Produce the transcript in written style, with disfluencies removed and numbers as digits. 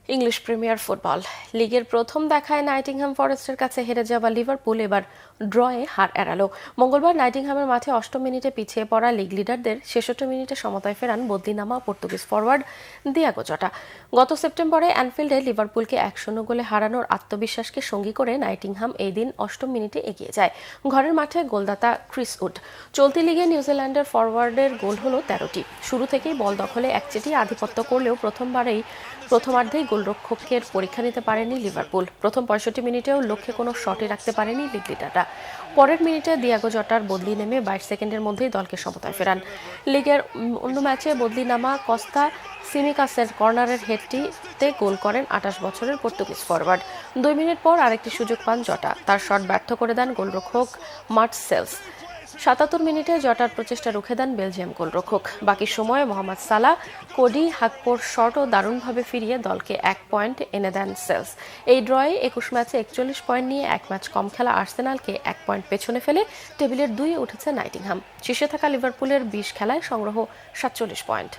English premier football লিগের প্রথম দেখায় নাইটিংহ্যাম ফরেস্টের কাছে হেরে যাওয়া লিভারপুল এবার ড্রয়ে হার এড়ালো। মঙ্গলবার নাইটিংহ্যামের মাঠে অষ্টম মিনিটে পিছিয়ে পড়া লিগ লিডারদের ৬৬ মিনিটে সমতায় ফেরান বদলিনামা পর্তুগিজ ফরওয়ার্ড দিয়াগো জটা। গত সেপ্টেম্বরে অ্যানফিল্ডে লিভারপুলকে ১-০ গোলে হারানোর আত্মবিশ্বাসকে সঙ্গী করে নাইটিংহ্যাম এই দিন অষ্টম মিনিটে এগিয়ে যায়। ঘরের মাঠে গোলদাতা ক্রিস উড। চলতি লিগে নিউজিল্যান্ডের ফরওয়ার্ডের গোল হলো ১৩টি। শুরু থেকেই বল দখলে একচেটিয়া আধিপত্য করলেও প্রথমার্ধেই গোলরক্ষকের পরীক্ষা নিতে পারেনি লিভারপুল। প্রথম ৬৫ মিনিটেও লক্ষ্যে কোনো শটই রাখতে পারেনি লিগ লিডাররা। পরের মিনিটে দিয়াগো জটার বদলি নেমে ২২ সেকেন্ডের মধ্যেই দলকে সমতায় ফেরান। লিগের অন্য ম্যাচে বদলি নামা কস্তা সিমিকাসের কর্নারের হেডটিতে গোল করেন ২৮ বছরের পর্তুগিজ ফরওয়ার্ড। ২ মিনিট পর আরেকটি সুযোগ পান জটা, তার শট ব্যর্থ করে দেন গোলরক্ষক মার্টসেলস। ৭৭ মিনিটে জটার প্রচেষ্টা রুখে দেন বেলজিয়াম গোলরক্ষক। বাকি সময়ে মোহাম্মদ সালাহ, কোডি হাকপোর শটও দারুণভাবে ফিরিয়ে দলকে ১ পয়েন্ট এনে দেন সেলস। এই ড্রয়ে ২১ ম্যাচে ৪১ পয়েন্ট নিয়ে এক ম্যাচ কম খেলা আর্সেনালকে ১ পয়েন্ট পেছনে ফেলে টেবিলের ২-এ উঠেছে নাইটিংহ্যাম। শীর্ষে থাকা লিভারপুলের ২০ খেলায় সংগ্রহ ৪৭ পয়েন্ট।